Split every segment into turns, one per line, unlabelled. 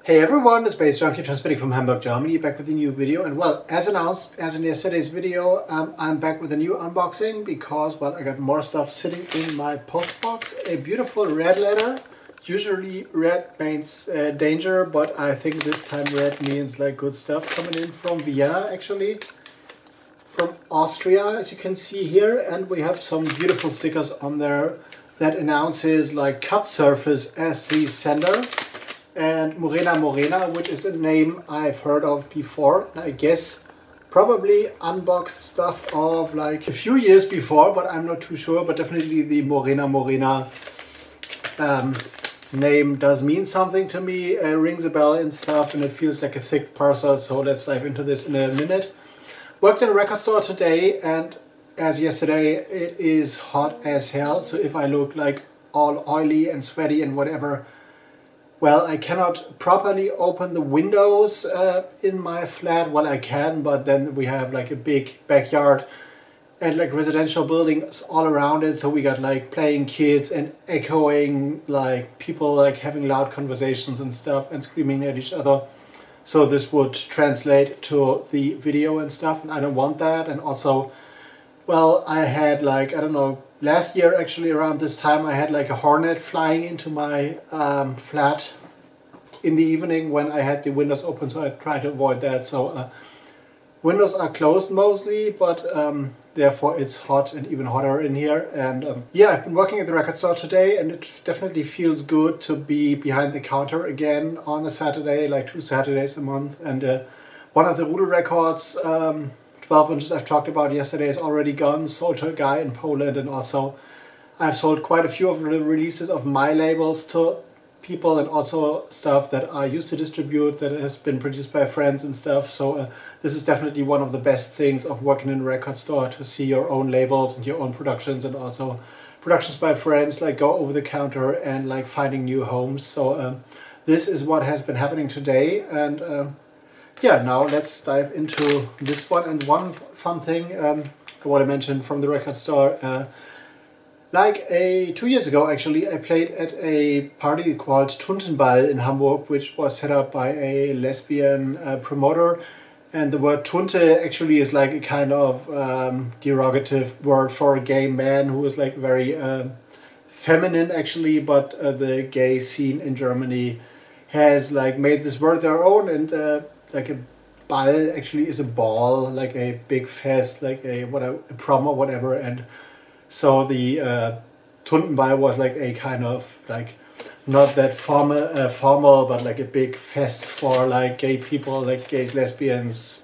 Hey everyone, it's baze.djunkiii transmitting from Hamburg, Germany, back with a new video. And well, as announced, as in yesterday's video, I'm back with a new unboxing because, well, I got more stuff sitting in my post box. A beautiful red letter. Usually red means danger, but I think this time red means like good stuff coming in from Vienna, actually. From Austria, as you can see here. And we have some beautiful stickers on there that announces like Cut Surface as the sender. And Morena, which is a name I've heard of before. I guess probably unboxed stuff of like a few years before, but I'm not too sure. But definitely the Morena name does mean something to me. Rings a bell and stuff, and it feels like a thick parcel. So let's dive into this in a minute. Worked in a record store today, and as yesterday, it is hot as hell. So if I look like all oily and sweaty and whatever, well, I cannot properly open the windows in my flat. Well, I can, but then we have like a big backyard and like residential buildings all around it. So we got like playing kids and echoing, like people like having loud conversations and stuff and screaming at each other. So this would translate to the video and stuff, and I don't want that. And also, well, I had like, I don't know, last year actually around this time I had like a hornet flying into my flat in the evening when I had the windows open, so I tried to avoid that. So windows are closed mostly, but therefore it's hot and even hotter in here. And yeah, I've been working at the record store today, and it definitely feels good to be behind the counter again on a Saturday, like 2 Saturdays a month. And one of the Rudel records, 12 inches I've talked about yesterday, is already gone, sold to a guy in Poland. And also I've sold quite a few of the releases of my labels to people, and also stuff that I used to distribute that has been produced by friends and stuff. So this is definitely one of the best things of working in a record store, to see your own labels and your own productions, and also productions by friends, like go over the counter and like finding new homes. So this is what has been happening today. And yeah, now let's dive into this one. And one fun thing I want to mention from the record store, like 2 years ago actually, I played at a party called Tuntenball in Hamburg, which was set up by a lesbian promoter. And the word Tunte actually is like a kind of derogative word for a gay man who is like very feminine actually, but the gay scene in Germany has like made this word their own. And like a ball actually is a ball, like a big fest, like a prom or whatever. And so the Tuntenball was like a kind of like not that formal, but like a big fest for like gay people, like gays, lesbians,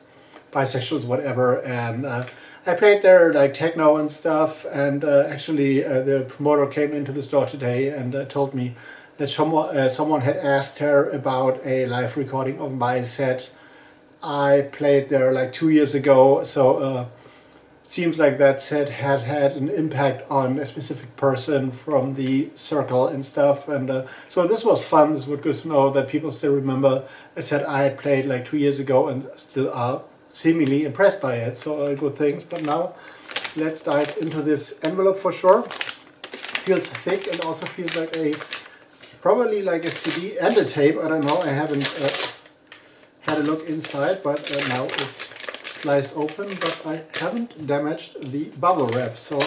bisexuals, whatever. And I played there like techno and stuff. And actually the promoter came into the store today and told me that someone had asked her about a live recording of my set. I played there like 2 years ago. So seems like that set had an impact on a specific person from the circle and stuff. And so this was fun. This was good to know that people still remember a set I had played like 2 years ago and still are seemingly impressed by it. So good things. But now let's dive into this envelope for sure. Feels thick and also feels like probably like a CD and a tape. I don't know. I haven't had a look inside, but now it's sliced open, but I haven't damaged the bubble wrap. So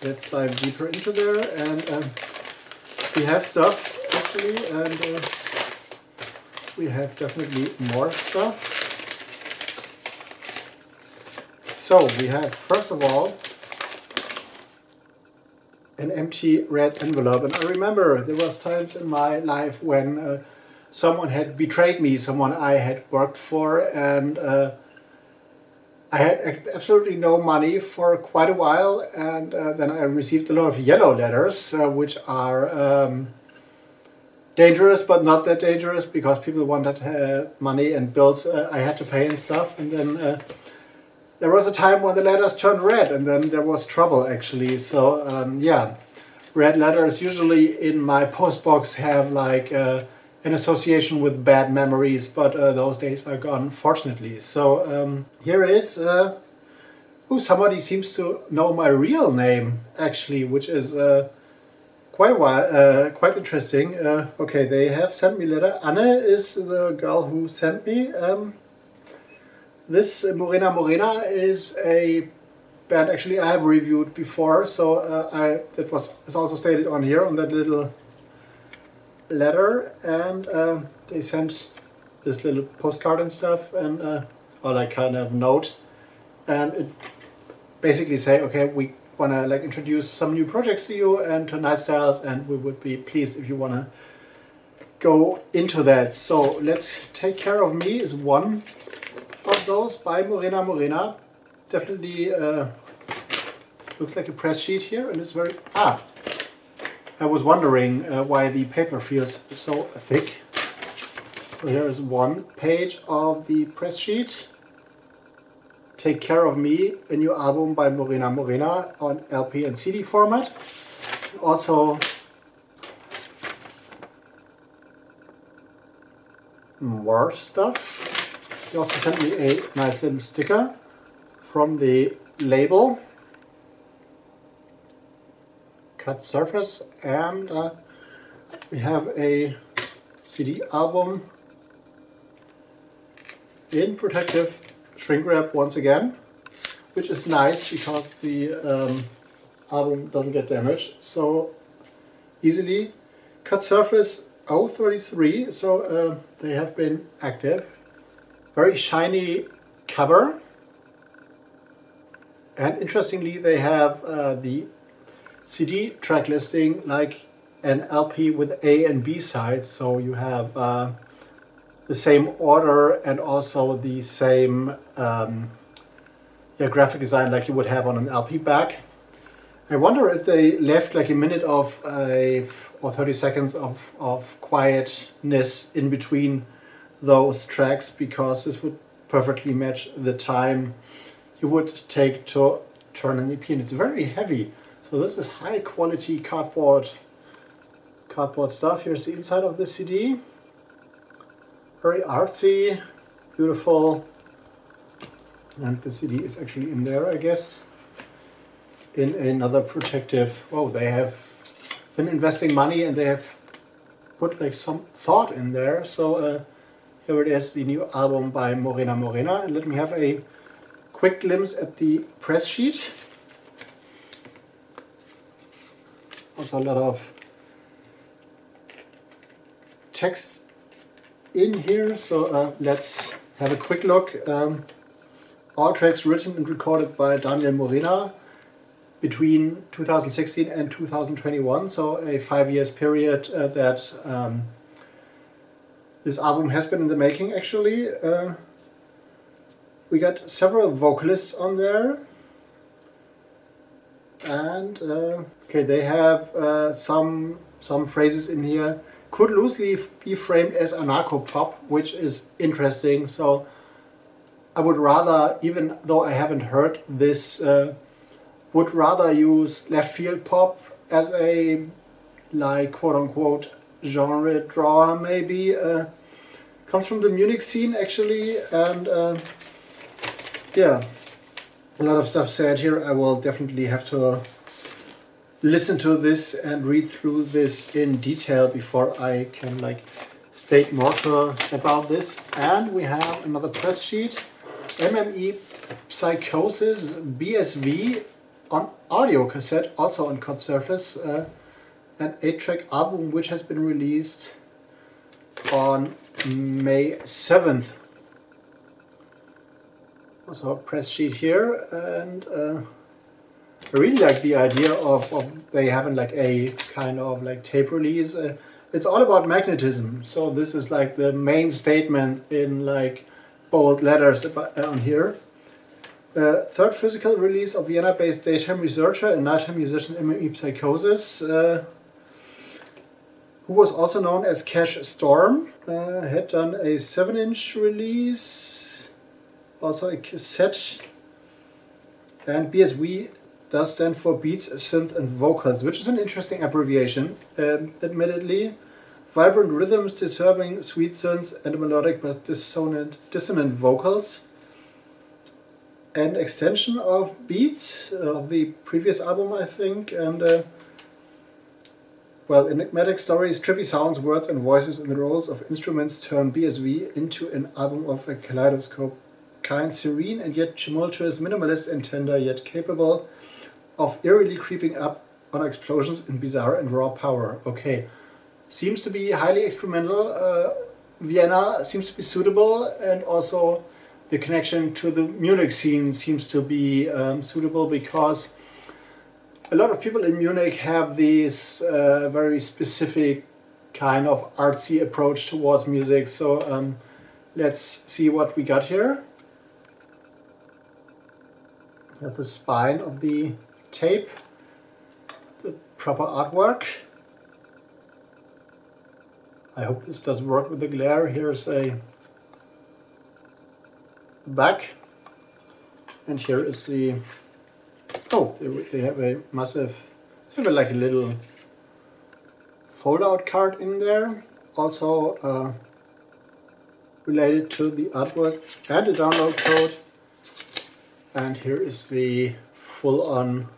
let's dive deeper into there. And we have stuff actually, and we have definitely more stuff. So we have, first of all, an empty red envelope. And I remember there was times in my life when someone had betrayed me, someone I had worked for, and I had absolutely no money for quite a while. And then I received a lot of yellow letters, which are dangerous, but not that dangerous, because people wanted money and bills I had to pay and stuff. And then there was a time when the letters turned red, and then there was trouble actually. So yeah, red letters usually in my post box have like an association with bad memories, but those days are gone, fortunately. So here is, somebody seems to know my real name actually, which is quite a while, quite interesting. Okay, they have sent me a letter. Anne is the girl who sent me. This Morena Morena is a band actually I have reviewed before, so is also stated on here on that little letter, and they sent this little postcard and stuff, and or like kind of note, and it basically say, okay, we want to like introduce some new projects to you and to Night Styles, and we would be pleased if you want to go into that. So Let's Take Care of Me is one of those by Morena Morena. Definitely looks like a press sheet here, and it's very I was wondering why the paper feels so thick. So here is one page of the press sheet. Take Care of Me, a new album by Morena Morena on LP and CD format. Also more stuff. He also sent me a nice little sticker from the label. Cut surface, and we have a CD album in protective shrink wrap once again, which is nice because the album doesn't get damaged so easily. Cut surface 033, so they have been active. Very shiny cover, and interestingly they have the CD track listing like an LP with A and B sides, so you have the same order and also the same graphic design like you would have on an LP back. I wonder if they left like a minute of or 30 seconds of quietness in between those tracks, because this would perfectly match the time you would take to turn an EP, and it's very heavy. So this is high quality cardboard stuff. Here's the inside of the CD. Very artsy, beautiful. And the CD is actually in there, I guess, in another protective. Oh, they have been investing money and they have put like some thought in there. So here it is, the new album by Morena Morena. And let me have a quick glimpse at the press sheet. Also a lot of text in here, so let's have a quick look. All tracks written and recorded by Daniel Morena between 2016 and 2021, so a 5 years period that this album has been in the making actually. We got several vocalists on there. And okay, they have some phrases in here could loosely be framed as anarcho-pop, which is interesting. So I would rather, even though I haven't heard this, would rather use left field pop as a like quote-unquote genre drawer maybe. Comes from the Munich scene actually, and yeah. A lot of stuff said here. I will definitely have to listen to this and read through this in detail before I can like state more about this. And we have another press sheet. MME Psychosis BSV on audio cassette, also on cut surface. An 8-track album which has been released on May 7th. So a press sheet here, and I really like the idea of they having like a kind of like tape release. It's all about magnetism, so this is like the main statement in like bold letters on here. Third physical release of Vienna-based daytime researcher and nighttime musician MME Psychosis, who was also known as Cash Storm, had done a 7-inch release. Also a cassette, and BSV does stand for Beats, Synth and Vocals, which is an interesting abbreviation, admittedly. Vibrant rhythms, disturbing sweet synths and melodic but dissonant vocals. An extension of Beats of the previous album, I think, and Well, enigmatic stories, trippy sounds, words and voices in the roles of instruments turn BSV into an album of a kaleidoscope. Kind, serene and yet tumultuous, minimalist and tender, yet capable of eerily creeping up on explosions in bizarre and raw power. Okay, seems to be highly experimental. Vienna seems to be suitable, and also the connection to the Munich scene seems to be suitable, because a lot of people in Munich have this very specific kind of artsy approach towards music. So let's see what we got here. That's the spine of the tape, the proper artwork. I hope this does work with the glare. Here's a back, and here is the, oh, they have a massive, like a little fold-out card in there, also related to the artwork, and the download code. And here is the full-on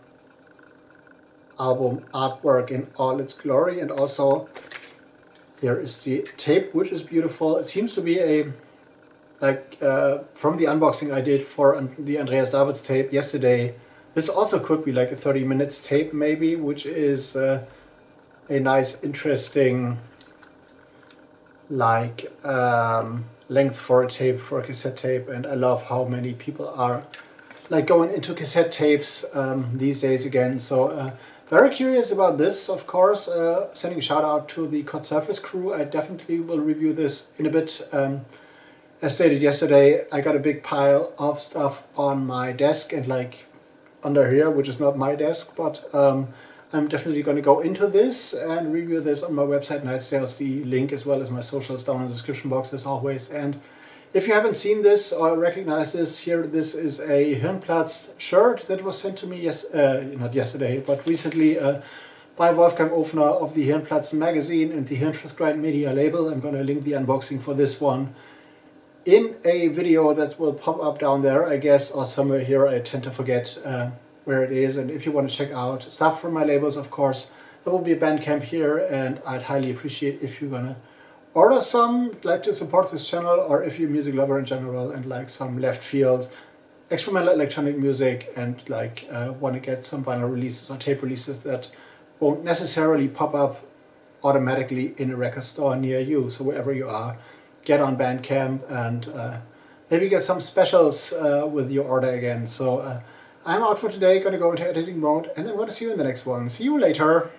album artwork in all its glory, and also here is the tape, which is beautiful. It seems to be a, like from the unboxing I did for the Andreas Davids tape yesterday, this also could be like a 30 minutes tape maybe, which is a nice, interesting, like length for a tape, for a cassette tape. And I love how many people are like going into cassette tapes these days again. So very curious about this, of course. Sending a shout out to the Cod Surface crew. I definitely will review this in a bit. As stated yesterday, I got a big pile of stuff on my desk and like under here, which is not my desk, but I'm definitely going to go into this and review this on my website, Night Sales. The link as well as my socials down in the description box as always. And if you haven't seen this or recognize this, here this is a Hirnplatz shirt that was sent to me, not yesterday, but recently by Wolfgang Ofner of the Hirnplatz magazine and the Hirntranscribe media label. I'm going to link the unboxing for this one in a video that will pop up down there, I guess, or somewhere here. I tend to forget where it is. And if you want to check out stuff from my labels, of course, there will be a Bandcamp here, and I'd highly appreciate if you're going to order some, like to support this channel, or if you're a music lover in general and like some left field experimental electronic music and like want to get some vinyl releases or tape releases that won't necessarily pop up automatically in a record store near you. So wherever you are, get on Bandcamp and maybe get some specials with your order again. So I'm out for today, gonna go into editing mode, and I'm gonna see you in the next one. See you later.